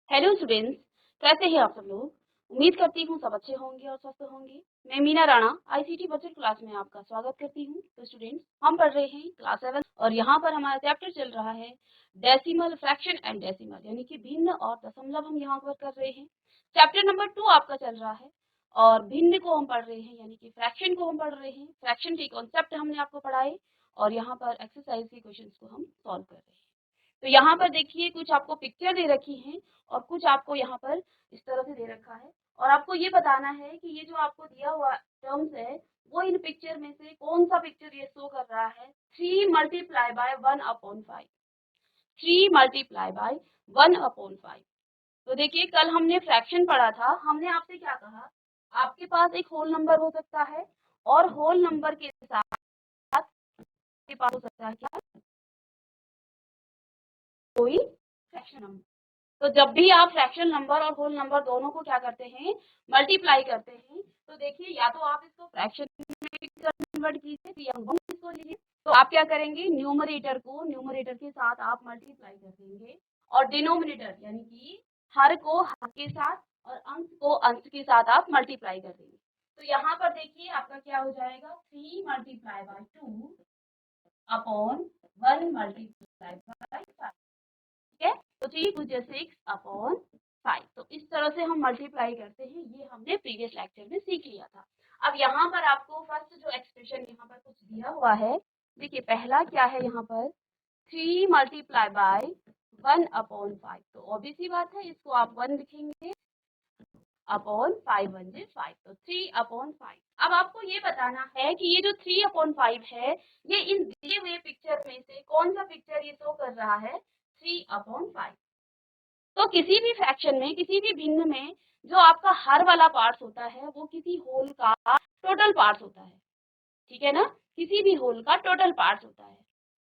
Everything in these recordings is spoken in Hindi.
हेलो स्टूडेंट्स, कैसे हैं आप सब लोग। उम्मीद करती हूँ सब अच्छे होंगे और स्वस्थ होंगे। मैं Meena Rana ICT budget class में आपका स्वागत करती हूँ। तो स्टूडेंट्स, हम पढ़ रहे हैं क्लास 7 और यहाँ पर हमारा चैप्टर चल रहा है डेसिमल फ्रैक्शन एंड डेसिमल, यानी कि भिन्न और दशमलव हम यहाँ पर कर रहे हैं। चैप्टर नंबर 2 आपका चल रहा है और भिन्न को हम पढ़ रहे हैं, यानी कि फ्रैक्शन को हम पढ़ रहे हैं। फ्रैक्शन के कॉन्सेप्ट हमने आपको पढ़ाए और यहाँ पर एक्सरसाइज के क्वेश्चन को हम सॉल्व कर रहे हैं। तो यहाँ पर देखिए, कुछ आपको पिक्चर दे रखी है और कुछ आपको यहाँ पर इस तरह से दे रखा है और आपको ये बताना है कि ये जो आपको दिया हुआ टर्म्स है वो इन पिक्चर में से कौन सा पिक्चर ये शो कर रहा है। 3 मल्टीप्लाई बाय 1/5, 3 मल्टीप्लाई बाय 1/5। तो देखिए, कल हमने फ्रैक्शन पढ़ा था। हमने आपसे क्या कहा, आपके पास एक होल नंबर हो सकता है और होल नंबर के साथ आपके पास हो सकता है क्या, कोई फ्रैक्शन नंबर। तो जब भी आप फ्रैक्शन नंबर और होल नंबर दोनों को क्या करते हैं, मल्टीप्लाई करते हैं, तो देखिए या तो आप इसको फ्रैक्शन में कन्वर्ट कीजिए या इसको लीजिए। तो आप क्या करेंगे, न्यूमरेटर को न्यूमरेटर के साथ आप मल्टीप्लाई कर देंगे और डिनोमिनेटर यानी कि हर को हर के साथ और अंश को अंश के साथ आप मल्टीप्लाई कर देंगे। तो यहाँ पर देखिए आपका क्या हो जाएगा, 3 multiply bye 2 upon 1 multiply by 5। ठीक है, तो 3 2 6/5। तो इस तरह से हम मल्टीप्लाई करते हैं। ये हमने प्रीवियस लेक्चर में सीख लिया था। अब यहाँ पर आपको फर्स्ट जो एक्सप्रेशन यहाँ पर कुछ दिया हुआ है, देखिए पहला क्या है यहाँ पर, 3 मल्टीप्लाई बाय 1/5। तो ऑब्वियस सी बात है, इसको आप 1 लिखेंगे अपॉन 5 1 5, तो 3/5। अब आपको ये बताना है कि ये जो 3/5 है, ये इन दिए हुए पिक्चर में से कौन सा पिक्चर ये शो कर रहा है, 3/5। तो किसी भी फ्रैक्शन में, किसी भी भिन्न में जो आपका हर वाला पार्ट होता है वो किसी होल का टोटल पार्ट होता है। ठीक है ना, किसी भी होल का टोटल पार्ट होता है।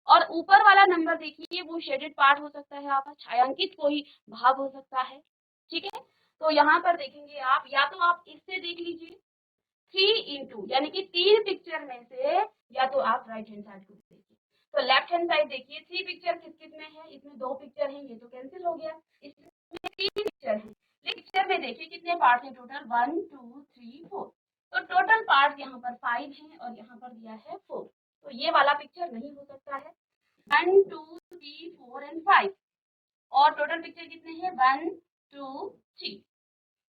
और ऊपर वाला नंबर देखिए, वो शेडेड पार्ट हो सकता है, आपका छायांकित कोई भाग हो सकता है। ठीक है, तो यहाँ पर देखेंगे आप, या तो आप इससे देख लीजिए 3 इंटू, यानी कि 3 पिक्चर में से, या तो आप राइट हैंड साइड को देखिए। तो लेफ्ट हैंड साइड देखिए, 3 पिक्चर किस किस में है, इसमें 2 पिक्चर हैं, ये तो कैंसिल हो गया। इसमें 3 पिक्चर हैं, पिक्चर में देखिए कितने पार्ट हैं टोटल, 1 2 3 4। तो टोटल पार्ट यहाँ पर 5 है और यहाँ पर दिया है 4। तो ये वाला पिक्चर नहीं हो सकता है। 1 2 3 4 एंड 5 और टोटल पिक्चर कितने हैं, 1 2 3।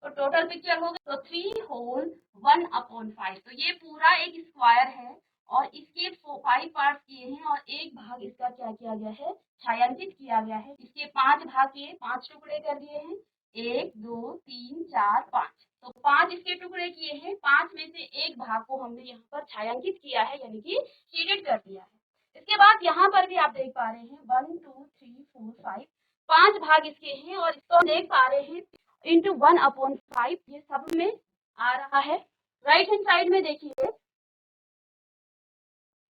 तो टोटल पिक्चर हो गया, तो 3 होल 1/5। तो ये पूरा एक स्क्वायर है और इसके 5 पार्ट्स किए हैं और एक भाग इसका क्या किया गया है, छायांकित किया गया है। इसके 5 भाग किए, 5 टुकड़े कर दिए हैं, 1 2 3 4 5। तो 5 इसके टुकड़े किए हैं, 5 में से एक भाग को हमने यहाँ पर छायांकित किया है, यानी कि शेडेड कर दिया है। इसके बाद यहाँ पर भी आप देख पा रहे हैं 1 2 3 4 5, 5 भाग इसके हैं और इसको हम देख पा रहे हैं इंटू 1/5, ये सब में आ रहा है। राइट हैंड साइड में देखिए,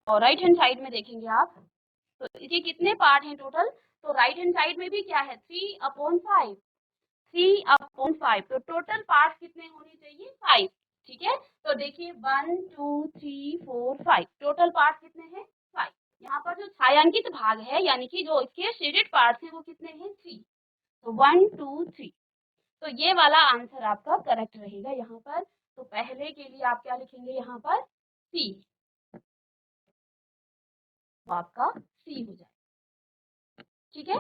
और राइट हैंड साइड में देखेंगे आप, तो ये कितने पार्ट हैं टोटल। तो राइट हैंड साइड में भी क्या है, 3/5, 3/5। तो टोटल पार्ट कितने होने चाहिए, 5। ठीक है, तो देखिए 1 2 3 4 5, टोटल पार्ट कितने हैं, 5। यहाँ पर जो छायांकित भाग है, यानी कि जो इसके शेडेड पार्ट है, वो कितने हैं, 3। तो 1 2 3। तो ये वाला आंसर आपका करेक्ट रहेगा यहाँ पर। तो पहले के लिए आप क्या लिखेंगे यहाँ पर, सी, तो आपका सी हो जाए। ठीक है,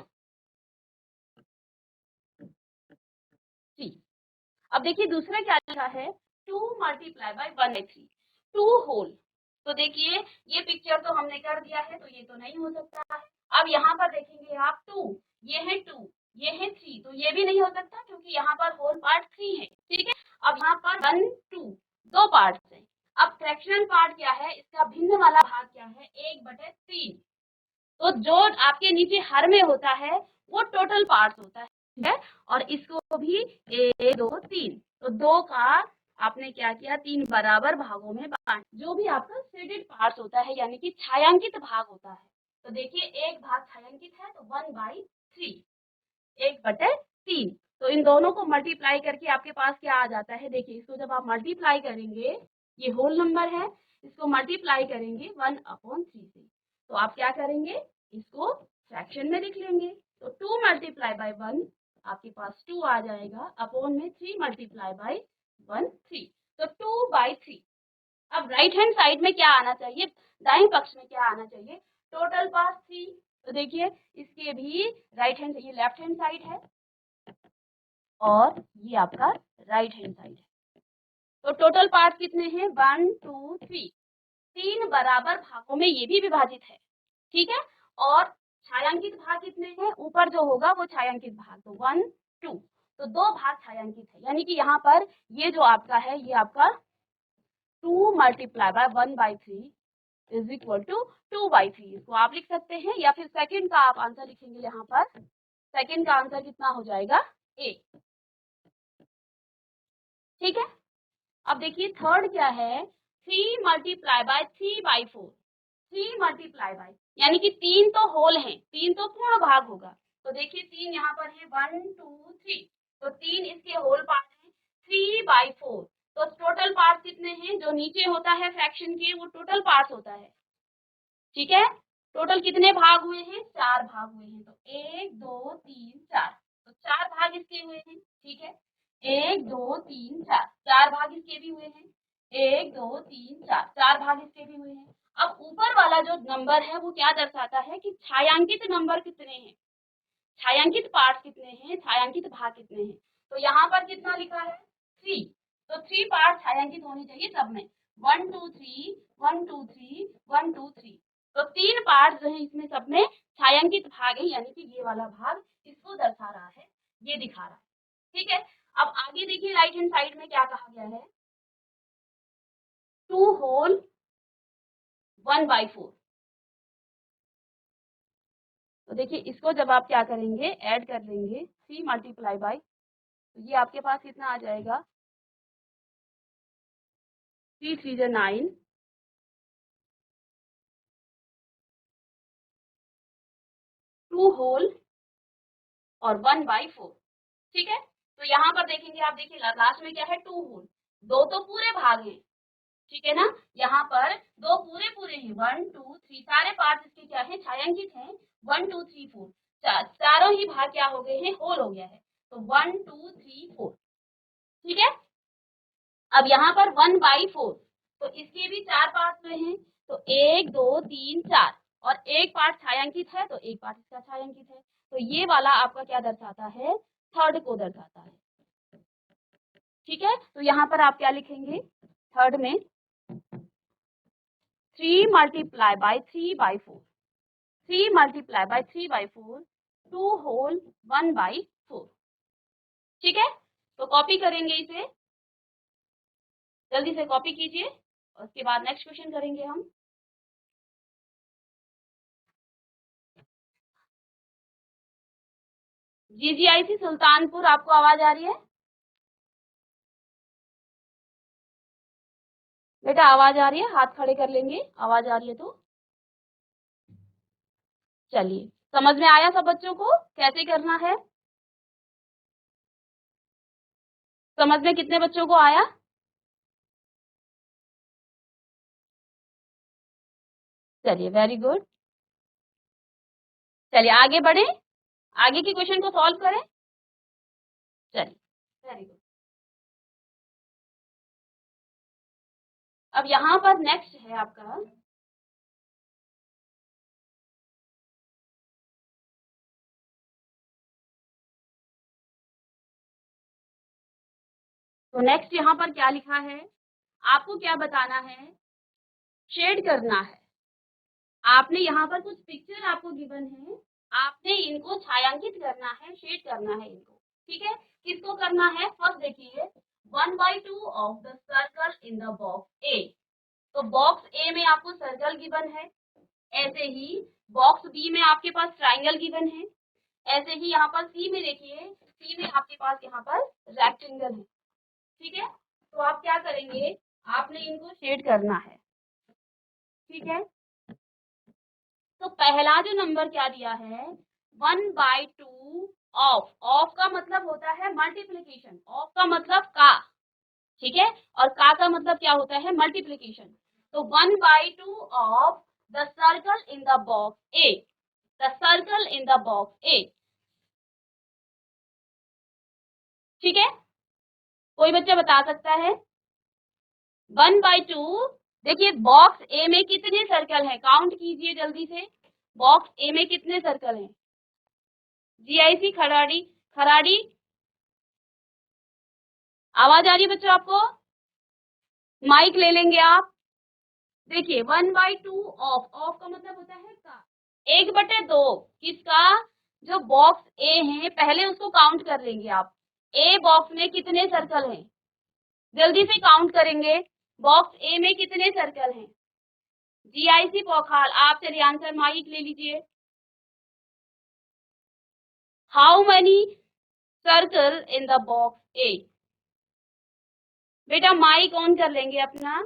सी। अब देखिए दूसरा क्या लिखा है, 2 मल्टीप्लाई बाय 1/3, 2 होल। तो देखिए ये पिक्चर तो हमने कर दिया है, तो ये तो नहीं हो सकता है। अब यहाँ पर देखेंगे आप, 2 ये है, 2 ये है 3, तो ये भी नहीं हो सकता क्योंकि यहाँ पर होल पार्ट 3 है। ठीक है, अब यहाँ पर 1 2 दो पार्ट है। अब फ्रैक्शनल पार्ट क्या है, इसका भिन्न वाला भाग क्या है, 1/3। तो जो आपके नीचे हर में होता है वो टोटल पार्ट होता है और इसको भी 1 2 3, तो 2 का आपने क्या किया, 3 बराबर भागों में बांट। जो भी आपका शेडेड पार्ट होता है, यानी कि छायांकित भाग होता है, तो देखिए एक भाग छायांकित है, तो 1/3, 1/3। तो इन दोनों को मल्टीप्लाई करके आपके पास क्या आ जाता है, देखिए इसको जब आप मल्टीप्लाई करेंगे, ये होल नंबर है, इसको मल्टीप्लाई करेंगे 1/3 से, तो आप क्या करेंगे, इसको फ्रैक्शन में लिख लेंगे। तो 2 मल्टीप्लाई बाय 1 आपके पास 2 आ जाएगा, अपॉन में 3 मल्टीप्लाई बाई 1 3, तो 2/3। अब राइट हैंड साइड में क्या आना चाहिए, दाएं पक्ष में क्या आना चाहिए, टोटल पार्ट 3। तो देखिए इसके भी राइट हैंड, ये लेफ्ट हैंड साइड है और ये आपका राइट हैंड साइड है। तो टोटल पार्ट कितने हैं, 1 2 3, 3 बराबर भागों में ये भी विभाजित है, ठीक है। और छायांकित भाग कितने हैं, ऊपर जो होगा वो छायांकित भाग, तो 1 2, तो 2 भाग छायांकित है, यानी कि यहाँ पर ये जो आपका है ये आपका 2 multiply by 1/3 is equal to 2/3, इसको आप लिख सकते हैं, या फिर सेकंड का आप आंसर लिखेंगे, यहाँ पर सेकंड का आंसर कितना हो जाएगा, ए, ठीक है। अब देखिए थर्ड क्या है, 3 मल्टीप्लाई बाय 3/4, 3 मल्टीप्लाई बाय, यानी कि 3 तो होल है, 3 तो पूर्ण भाग होगा, तो देखिए 3 यहाँ पर है 1 2 3, तो 3 इसके होल पार्ट है, 3/4, तो टोटल पार्ट कितने हैं, जो नीचे होता है फ्रैक्शन के वो टोटल पार्ट होता है, ठीक है। टोटल कितने भाग हुए हैं, 4 भाग हुए हैं, तो 1 2 3 4, तो 4 भाग इसके हुए हैं, ठीक है। 1 2 3 4, 4 भाग इसके भी हुए हैं, 1 2 3 4, 4 भाग इसके भी हुए हैं। अब ऊपर वाला जो नंबर है वो क्या दर्शाता है कि छायांकित नंबर कितने हैं, छायांकित पार्ट कितने हैं, छायांकित भाग कितने हैं। तो यहाँ पर कितना लिखा है, 3, तो 3 पार्ट छायांकित होने चाहिए सब में, 1 2 3 1 2 3 1 2 3, तो 3 पार्ट जो है इसमें सब में छायांकित भाग है, यानी कि ये वाला भाग इसको दर्शा रहा है, ये दिखा रहा है, ठीक है। अब आगे देखिए राइट हैंड साइड में क्या कहा गया है, 2 होल 1/4, तो देखिए इसको जब आप क्या करेंगे, ऐड कर लेंगे 3 मल्टीप्लाई बाई, तो ये आपके पास कितना आ जाएगा, 3 3 जा 9, 2 होल और 1/4, ठीक है। तो यहाँ पर देखेंगे आप, देखिए लास्ट में क्या है, 2 होल, 2 तो पूरे भाग हैं, ठीक है ना, यहाँ पर 2 पूरे पूरे हैं, 1 2 3, सारे पार्ट इसके क्या है, छायांकित हैं, 1 2 3 4, चारों ही भाग क्या हो गए हैं, होल हो गया है, तो 1 2 3 4, ठीक है। अब यहाँ पर 1/4, तो इसके भी 4 पार्ट में हैं, तो 1 2 3 4, और एक पार्ट छायांकित है तो एक पार्ट इसका छायांकित है, तो ये वाला आपका क्या दर्शाता है, थर्ड को दर्शाता है, ठीक है। तो यहाँ पर आप क्या लिखेंगे, थर्ड में 3 multiply by 3/4, 3 multiply by 3/4, 2 whole 1/4, ठीक है। तो कॉपी करेंगे इसे, जल्दी से कॉपी कीजिए, उसके बाद नेक्स्ट क्वेश्चन करेंगे हम। GGIC सुल्तानपुर, आपको आवाज आ रही है बेटा, आवाज आ रही है, हाथ खड़े कर लेंगे, आवाज आ रही है तो। चलिए समझ में आया सब बच्चों को कैसे करना है, समझ में कितने बच्चों को आया, चलिए वेरी गुड। चलिए आगे बढ़े, आगे के क्वेश्चन को सॉल्व करें, चलिए वेरी गुड। अब यहाँ पर नेक्स्ट है आपका, तो नेक्स्ट यहाँ पर क्या लिखा है, आपको क्या बताना है, शेड करना है। आपने यहाँ पर कुछ पिक्चर आपको गिवन है, आपने इनको छायांकित करना है, शेड करना है इनको, ठीक है। किसको करना है, फर्स्ट देखिए 1/2 of the circle in the box A, तो बॉक्स ए में आपको सर्कल गिवन है, ऐसे ही बॉक्स बी में आपके पास ट्राइंगल गिवन है, ऐसे ही यहाँ पर सी में देखिए, सी में आपके पास यहाँ पर रेक्टेंगल है, ठीक है। तो आप क्या करेंगे, आपने इनको शेड करना है, ठीक है। तो पहला जो नंबर क्या दिया है, 1/2 ऑफ, ऑफ का मतलब होता है मल्टीप्लीकेशन, ऑफ का मतलब का, ठीक है, और का मतलब क्या होता है, मल्टीप्लीकेशन। तो 1/2 of the circle in the box A, the circle in the box A, ठीक है, कोई बच्चा बता सकता है? 1/2। देखिए बॉक्स ए में कितने सर्कल हैं, काउंट कीजिए जल्दी से। बॉक्स ए में कितने सर्कल हैं? जीआईसी खराड़ी, खराड़ी आवाज आ रही है बच्चों आपको? माइक ले लेंगे आप। देखिए 1/2 ऑफ, ऑफ का मतलब होता है का, 1/2 किसका? जो बॉक्स ए है पहले उसको काउंट कर लेंगे आप। ए बॉक्स में कितने सर्कल हैं? जल्दी से काउंट करेंगे, बॉक्स ए में कितने सर्कल हैं? जीआईसी पोखाल आप चलिए आंसर, माइक ले लीजिए। How many circle in the box A? बेटा माइक ऑन कर लेंगे अपना।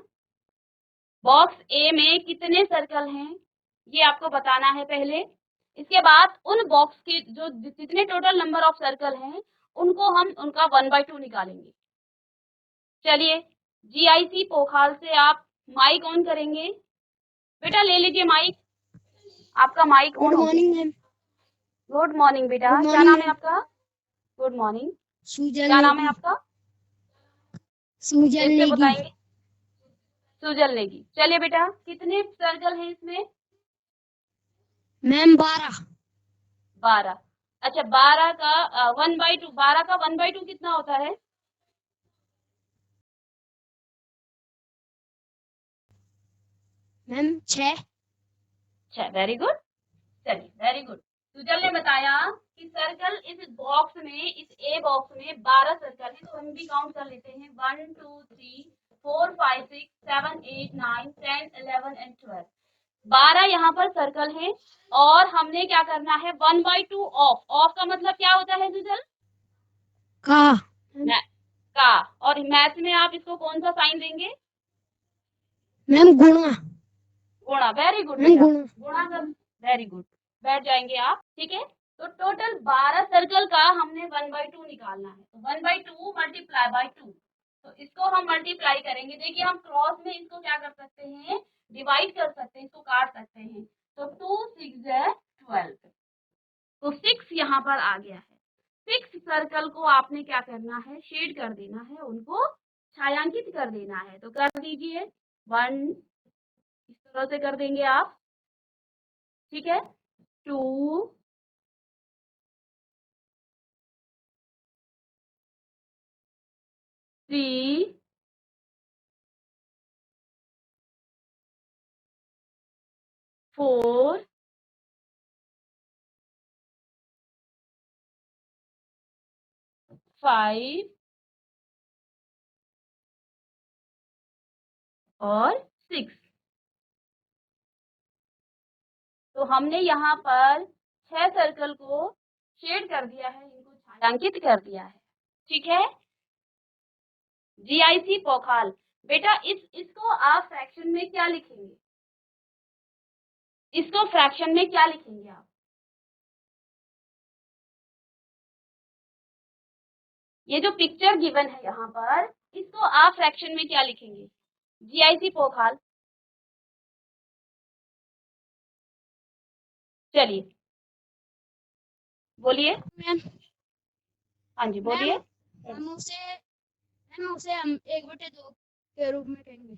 बॉक्स ए में कितने सर्कल हैं ये आपको बताना है पहले। इसके बाद उन बॉक्स के जो जितने टोटल नंबर ऑफ सर्कल हैं उनको हम उनका 1/2 निकालेंगे। चलिए जीआईसी पोखाल से आप माइक ऑन करेंगे। बेटा ले लीजिए माइक, आपका माइक ऑन हो गया। Good morning ma'am. Good morning बेटा, Good क्या morning, नाम है ma'am. आपका? गुड मॉर्निंग, सुजल क्या नाम है नेगी। आपका? सुजल इससे नेगी। बताएंगे। सुजल नेगी। चलिए बेटा कितने सर्कल हैं इसमें? मैम 12। 12। अच्छा 12 का 1/2, 12 का 1/2 कितना होता है? मैम 6। 6। वेरी गुड, चलिए वेरी गुड। सुजल ने बताया कि सर्कल इस बॉक्स में, इस ए बॉक्स में 12 सर्कल है, तो हम भी काउंट कर लेते हैं 1 2 3 4 5 6 7 8 9 10 11 एंड 12। 12 यहाँ पर सर्कल है और हमने क्या करना है 1/2 ऑफ, ऑफ का मतलब क्या होता है सुजल? का। का। और मैथ में आप इसको कौन सा साइन देंगे? मैम गुणा। गुणा। वेरी गुड मैम बेटा, गुणा। गुणा कर। वेरी गुड, बैठ जाएंगे आप। ठीक है, तो टोटल 12 सर्कल का हमने 1/2 निकालना है, तो 1/2 मल्टीप्लाई बाय 2, तो इसको हम मल्टीप्लाई करेंगे। देखिए हम क्रॉस में इसको क्या कर सकते हैं, डिवाइड कर सकते हैं, इसको काट सकते हैं। तो 2 6 12, तो 6 यहाँ पर आ गया है। 6 सर्कल को आपने क्या करना है, शेड कर देना है, उनको छायांकित कर देना है। तो कर दीजिए 1, इस तरह से कर देंगे आप। ठीक है, 2, 3, 4, 5 और 6। तो हमने यहाँ पर 6 सर्कल को शेड कर दिया है, इनको छायांकित कर दिया है। ठीक है, जीआईसी पोखाल बेटा इसको आप फ्रैक्शन में क्या लिखेंगे? इसको फ्रैक्शन में क्या लिखेंगे आप? ये जो पिक्चर गिवन है यहाँ पर, इसको आप फ्रैक्शन में क्या लिखेंगे? जीआईसी पोखाल चलिए बोलिए। मैम हाँ जी बोलिए। हम उसे हम 1/2 के रूप में कहेंगे।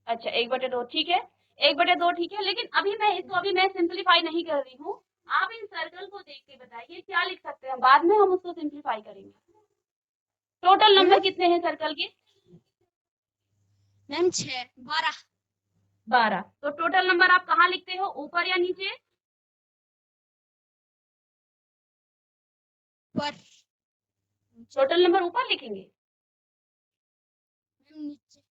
अच्छा 1/2, ठीक है, 1/2 ठीक है, लेकिन अभी मैं सिंप्लीफाई नहीं कर रही हूँ। आप इन सर्कल को देख के बताइए क्या लिख सकते हैं, बाद में हम उसको सिंप्लीफाई करेंगे। टोटल नंबर कितने हैं सर्कल के? मैम 6 12। 12। तो टोटल नंबर आप कहाँ लिखते हो, ऊपर या नीचे? पर टोटल नंबर ऊपर लिखेंगे। मैम नीचे।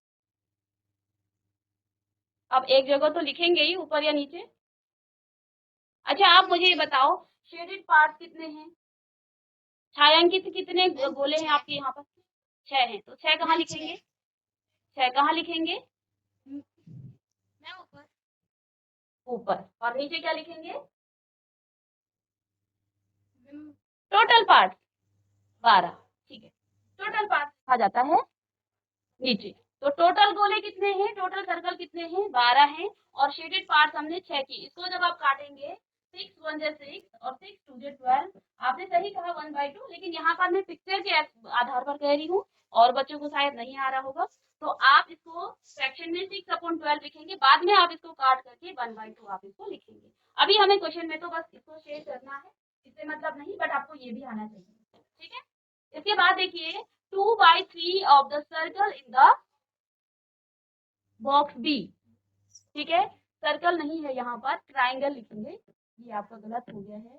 अब एक जगह तो लिखेंगे ही, ऊपर या नीचे। अच्छा आप मुझे ये बताओ शेडेड पार्ट कितने हैं, छायांकित कितने गोले हैं आपके यहाँ पर? 6 हैं, तो 6 कहाँ लिखेंगे? 6 कहाँ लिखेंगे? मैम ऊपर। ऊपर। और नीचे क्या लिखेंगे? Ma'am total part 12। ठीक है, टोटल पार्ट आ जाता है नीचे। तो टोटल गोले कितने हैं, टोटल सर्कल कितने हैं? 12 हैं, और शेडेड पार्ट हमने 6 की। इसको जब आप काटेंगे 6 1 6 और 6 2 12, आपने सही सही कहा 1/2, लेकिन यहाँ पर मैं पिक्चर के आधार पर कह रही हूँ और बच्चों को शायद नहीं आ रहा होगा। तो आप इसको फ्रैक्शन में 6/12 लिखेंगे, बाद में आप इसको काट करके 1/2 आप इसको लिखेंगे। अभी हमें क्वेश्चन में तो बस इसको शेयर करना है, इससे मतलब नहीं, बट आपको ये भी आना चाहिए। ठीक है, इसके बाद देखिए 2/3 of the circle in the box B. ठीक है, सर्कल नहीं है यहाँ पर, ट्राइंगल लिखेंगे। ये आपका गलत हो गया है,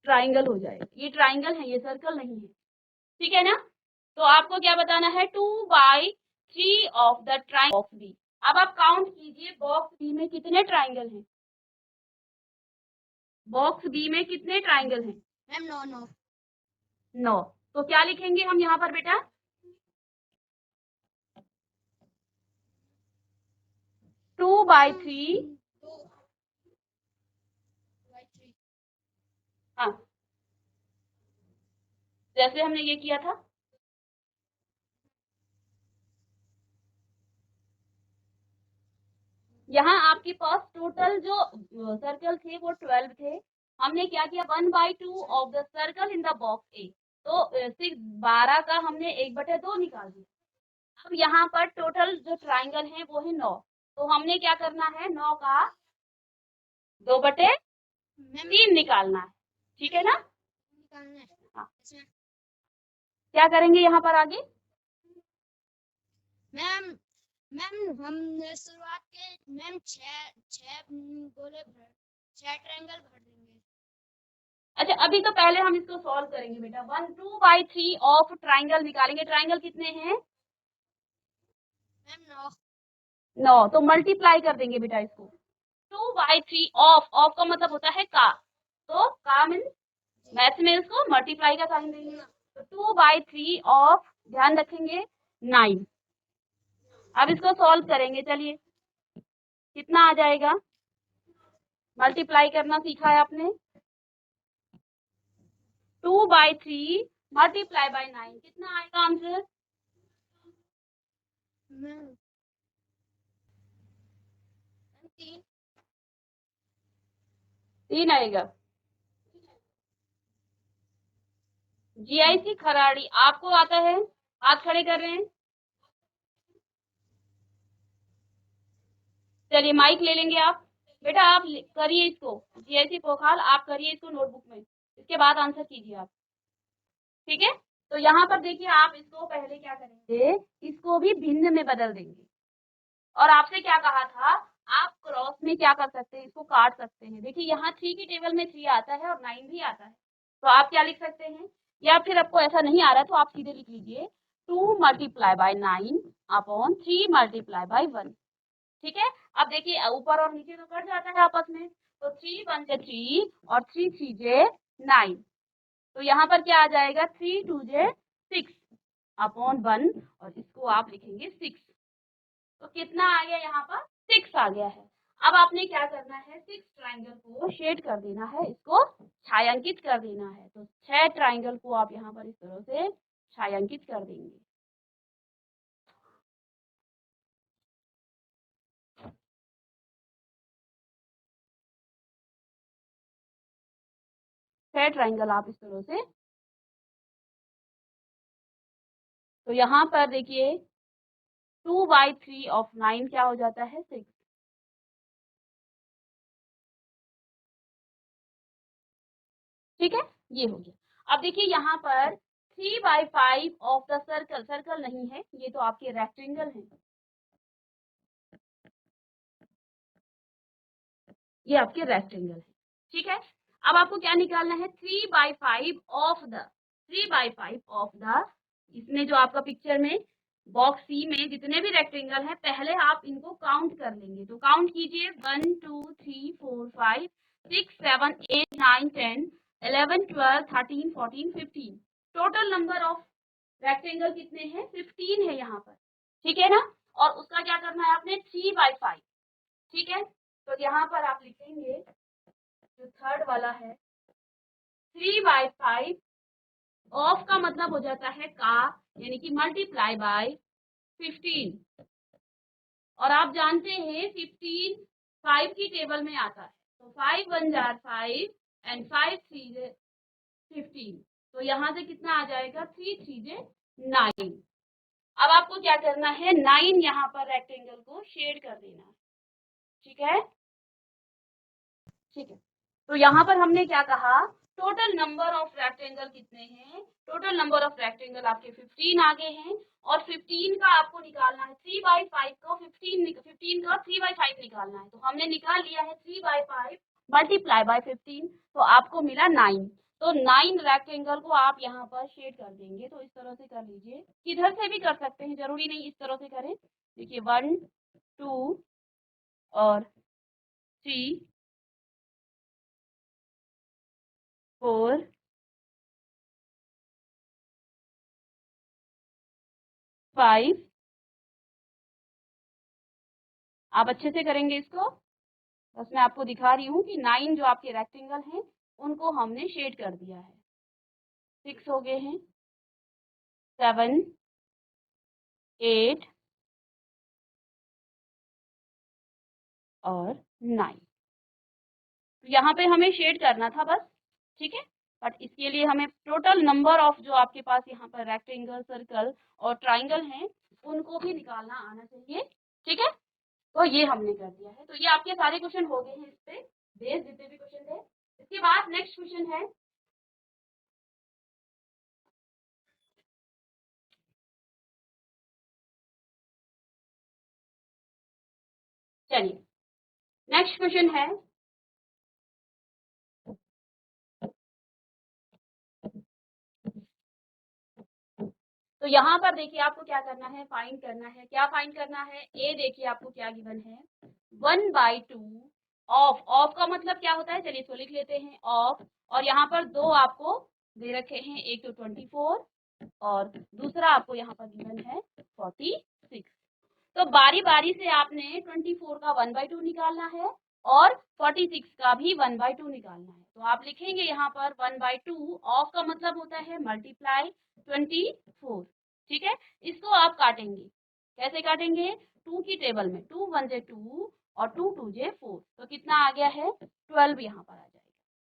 ट्राइंगल हो जाएगा। ये ट्राइंगल है, ये सर्कल नहीं है। ठीक है ना, तो आपको क्या बताना है, 2/3 of the triangle box B. अब आप काउंट कीजिए बॉक्स बी में कितने ट्राइंगल हैं। बॉक्स बी में कितने ट्राइंगल हैं? मैम 9। 9। तो क्या लिखेंगे हम यहाँ पर बेटा? 2/3। हाँ, जैसे हमने ये किया था। यहाँ आपके पास टोटल जो सर्कल थे वो 12 थे। हमने क्या किया, 1/2 of the circle in the box A. तो 12 का हमने 1/2 निकाल दिया। अब यहाँ पर टोटल जो ट्राइंगल है वो है 9। तो हमने क्या करना है, 9 का 2/3 निकालना है। ठीक है ना? हाँ। क्या करेंगे यहाँ पर आगे? मैम हम शुरुआत के मैम 6 गोले 6 ट्रायंगल भर देंगे। अच्छा, अभी तो पहले हम इसको सॉल्व करेंगे बेटा। 2/3 ऑफ ट्राइंगल निकालेंगे। ट्राइंगल कितने हैं? मैम 9। तो मल्टीप्लाई कर देंगे बेटा इसको। 2/3 ऑफ का मतलब होता है का, तो का मीन्स मैथ में इसको मल्टीप्लाई का साइन देंगे। तो 2/3 ऑफ, ध्यान रखेंगे, 9। अब इसको सॉल्व करेंगे। चलिए, कितना आ जाएगा? मल्टीप्लाई करना सीखा है आपने। 2/3 मल्टीप्लाई बाय 9, कितना आएगा आंसर? 3 आएगा। जीआईसी खराड़ी, आपको आता है? हाथ खड़े कर रहे हैं। चलिए माइक ले लेंगे आप। बेटा आप करिए इसको, जीआईसी पोखाल आप करिए इसको नोटबुक में, इसके बाद आंसर कीजिए आप। ठीक है, तो यहाँ पर देखिए, आप इसको पहले क्या करेंगे, इसको भी भिन्न में बदल देंगे। और आपसे क्या कहा था, आप क्रॉस में क्या कर सकते हैं, इसको काट सकते हैं। देखिए यहाँ 3 की टेबल में 3 आता है और 9 भी आता है। तो आप क्या लिख सकते हैं, या फिर आपको ऐसा नहीं आ रहा है तो आप सीधे लिख लीजिए 2 multiply bye 9 upon 3 multiply bye 1। ठीक है, अब देखिए ऊपर और नीचे तो कट जाता है आपस में। तो 3 1 जे 3 और 3 3 जे 9। तो यहाँ पर क्या आ जाएगा, 3 2 जे 6 अपॉन 1, और इसको आप लिखेंगे 6। तो कितना आ गया यहाँ पर, 6 आ गया है। अब आपने क्या करना है, 6 ट्राइंगल को शेड कर देना है, इसको छायांकित कर देना है। तो 6 ट्राइंगल को आप यहाँ पर इस तरह से छायांकित कर देंगे। छह ट्राइंगल आप इस तरह से। तो यहाँ पर देखिए 2/3 ऑफ 9 क्या हो जाता है, 6। ठीक है, ये हो गया। अब देखिए यहाँ पर 3/5 ऑफ द सर्कल, सर्कल नहीं है ये तो आपके रेक्टेंगल है, ये आपके रेक्टेंगल है। ठीक है, अब आपको क्या निकालना है, 3/5 ऑफ द, 3/5 ऑफ द, इसमें जो आपका पिक्चर में बॉक्स सी में जितने भी रेक्टेंगल है, पहले आप इनको काउंट कर लेंगे। तो काउंट कीजिए 1 2 3 4 5 6 7 8 9 10 11 12 13 14 15। टोटल नंबर ऑफ रेक्टेंगल कितने हैं, 15 है यहाँ पर। ठीक है ना, और उसका क्या करना है आपने, 3/5। ठीक है, तो यहाँ पर आप लिखेंगे जो थर्ड वाला है 3/5 ऑफ का मतलब हो जाता है का, यानी कि मल्टीप्लाई बाय 15। और आप जानते हैं 15 5 की टेबल में आता है। तो 5 1 जार 5 एंड 5 3 15। तो यहाँ से कितना आ जाएगा 3 3 9। अब आपको क्या करना है 9 यहाँ पर रेक्टेंगल को शेड कर देना है। ठीक है, ठीक है। तो यहाँ पर हमने क्या कहा, टोटल नंबर ऑफ रेक्टेंगल कितने हैं, टोटल नंबर ऑफ रेक्टेंगल आपके 15 आगे हैं और 15 का आपको निकालना है 3/5 का 15 का 3/5 निकालना है। तो हमने निकाल लिया है 3/5 मल्टीप्लाई बाय 15, तो आपको मिला 9। तो 9 रेक्टेंगल को आप यहाँ पर शेड कर देंगे। तो इस तरह से कर लीजिए, किधर से भी कर सकते हैं, जरूरी नहीं इस तरह से करें। देखिए 1 2 और 3 4 5। आप अच्छे से करेंगे इसको, बस मैं आपको दिखा रही हूँ कि 9 जो आपके रेक्टेंगल हैं उनको हमने शेड कर दिया है। 6 हो गए हैं, 7 8 और 9। तो यहाँ पे हमें शेड करना था बस, ठीक है। बट इसके लिए हमें टोटल नंबर ऑफ जो आपके पास यहाँ पर रेक्टेंगल, सर्कल और ट्राइंगल हैं उनको भी निकालना आना चाहिए, ठीक है। तो ये हमने कर दिया है। तो ये आपके सारे क्वेश्चन हो गए हैं, इस पे बेस जितने भी क्वेश्चन थे। इसके बाद नेक्स्ट क्वेश्चन है, चलिए नेक्स्ट क्वेश्चन है, तो यहाँ पर देखिए आपको क्या करना है, फाइंड करना है। क्या फाइंड करना है, ए देखिए आपको क्या गिवन है, 1/2 ऑफ। ऑफ का मतलब क्या होता है, चलिए इसको लिख लेते हैं ऑफ। और यहाँ पर दो आपको दे रखे हैं, एक तो 24 और दूसरा आपको यहाँ पर गिवन है 46। तो बारी बारी से आपने 24 का 1/2 निकालना है और 46 का भी 1/2 निकालना है। तो आप लिखेंगे यहाँ पर 1/2 ऑफ का मतलब होता है मल्टीप्लाई 24, ठीक है। इसको आप काटेंगे, कैसे काटेंगे, 2 की टेबल में 2 1 जे 2 और 2 2 जे 4। तो कितना आ गया है 12 यहाँ पर आ जाएगा।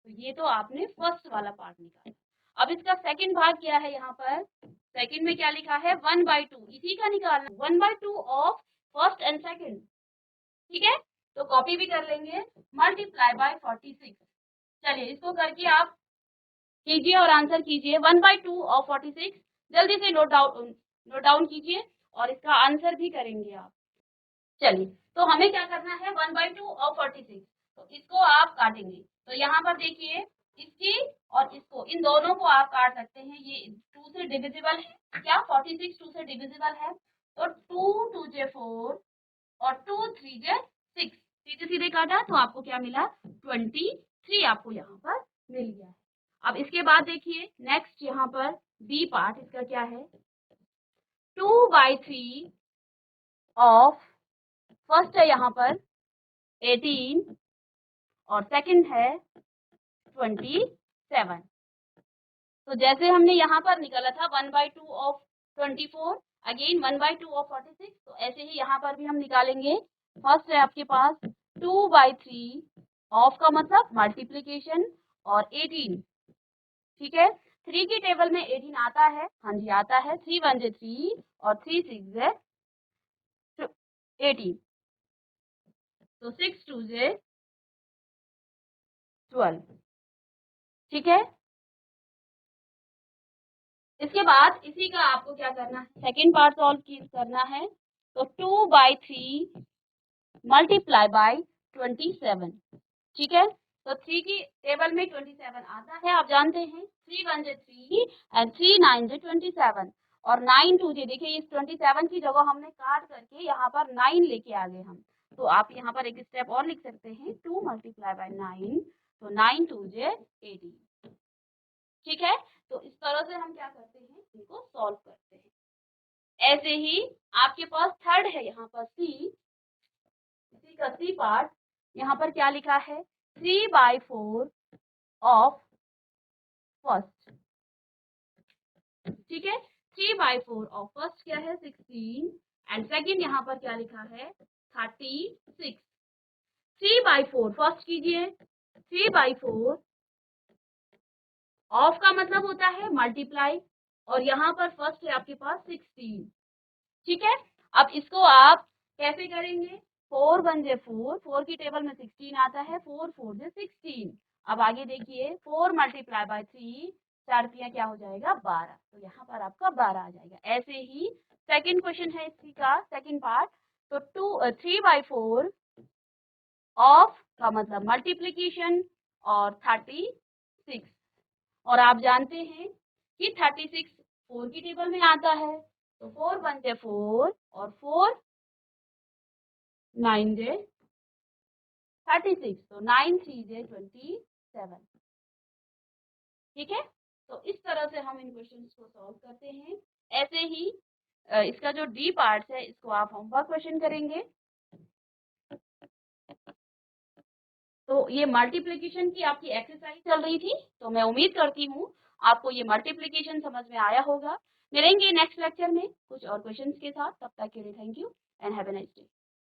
तो ये तो आपने फर्स्ट वाला पार्ट निकाला। अब इसका सेकंड भाग क्या है, यहाँ पर सेकंड में क्या लिखा है 1/2, इसी का निकालना 1/2 ऑफ फर्स्ट एंड सेकंड, ठीक है। तो कॉपी भी कर लेंगे, मल्टीप्लाई बाय 46। चलिए इसको करके आप कीजिए और आंसर कीजिए 1/2 ऑफ 46। जल्दी से नोट डाउन कीजिए और इसका आंसर भी करेंगे आप। चलिए तो हमें क्या करना है 1/2 ऑफ 46, तो इसको आप काटेंगे। तो यहाँ पर देखिए इसकी और इसको, इन दोनों को आप काट सकते हैं। ये 2 से डिविजिबल है क्या, 46 2 से डिविजिबल है। तो 2 2 जे 4 और 2 3 जे 6, सीधे सीधे काटा तो आपको क्या मिला 23 आपको यहाँ पर मिल गया है। अब इसके बाद देखिए नेक्स्ट यहाँ पर बी पार्ट, इसका क्या है 2/3 ऑफ, फर्स्ट है यहाँ पर 18 और सेकंड है 27। तो जैसे हमने यहाँ पर निकाला था 1/2 ऑफ 24, अगेन 1/2 ऑफ 46, तो ऐसे ही यहाँ पर भी हम निकालेंगे। फर्स्ट है आपके पास 2/3 ऑफ का मतलब मल्टीप्लीकेशन और 18, ठीक है। 3 की टेबल में 18 आता है, हाँ जी आता है। 3 1 जे 3 और 3 6 जे 18, तो 6 2 जे 12, ठीक है। इसके बाद इसी का आपको क्या करना है, सेकेंड पार्ट सॉल्व करना है। तो 2/3 मल्टीप्लाई बाय 27, ठीक है। तो 3 की टेबल में 27 आता है, आप जानते हैं। 3 1 जे 3 एंड 3 9 जे 27 और 9 2 जे, देखिए इस 27 की जगह हमने काट करके यहाँ पर 9 लेके आ गए हम। तो आप यहाँ पर एक स्टेप और लिख सकते हैं 2 मल्टीप्लाई बाय 9, तो 9 2 जे 18, ठीक है। तो इस तरह से हम क्या करते हैं, इनको सॉल्व करते हैं। ऐसे ही आपके पास थर्ड है यहाँ पर सी, इसी का सी पार्ट, यहाँ पर क्या लिखा है 3/4 ऑफ फर्स्ट, ठीक है। 3/4 ऑफ फर्स्ट क्या है 16 एंड सेकंड यहाँ पर क्या लिखा है 36। 3/4 फर्स्ट कीजिए, 3/4 ऑफ का मतलब होता है मल्टीप्लाई, और यहाँ पर फर्स्ट है आपके पास 16। ठीक है, अब इसको आप कैसे करेंगे? 4 1 जे 4, 4 की टेबल में 16 आता है, 4 4 जे 16। अब आगे देखिए 4 मल्टीप्लाई बाय 3, 4 क्या हो जाएगा 12, तो यहाँ पर आपका 12 आ जाएगा। ऐसे ही सेकंड क्वेश्चन है इसी का सेकंड पार्ट, तो 3 बाई 4 ऑफ का मतलब मल्टीप्लीकेशन और 36, और आप जानते हैं कि 36 4 की टेबल में आता है, तो 4 1 जे 4 और 4 9 जे 36, तो 9 3 जे 27। ठीक है, तो इस तरह से हम इन क्वेश्चंस को सॉल्व करते हैं। ऐसे ही इसका जो डी पार्ट्स है इसको आप होमवर्क क्वेश्चन करेंगे। तो ये मल्टीप्लिकेशन की आपकी एक्सरसाइज चल रही थी, तो मैं उम्मीद करती हूँ आपको ये मल्टीप्लिकेशन समझ में आया होगा। मिलेंगे नेक्स्ट लेक्चर में कुछ और क्वेश्चंस के साथ, तब तक के लिए thank you and have a nice day.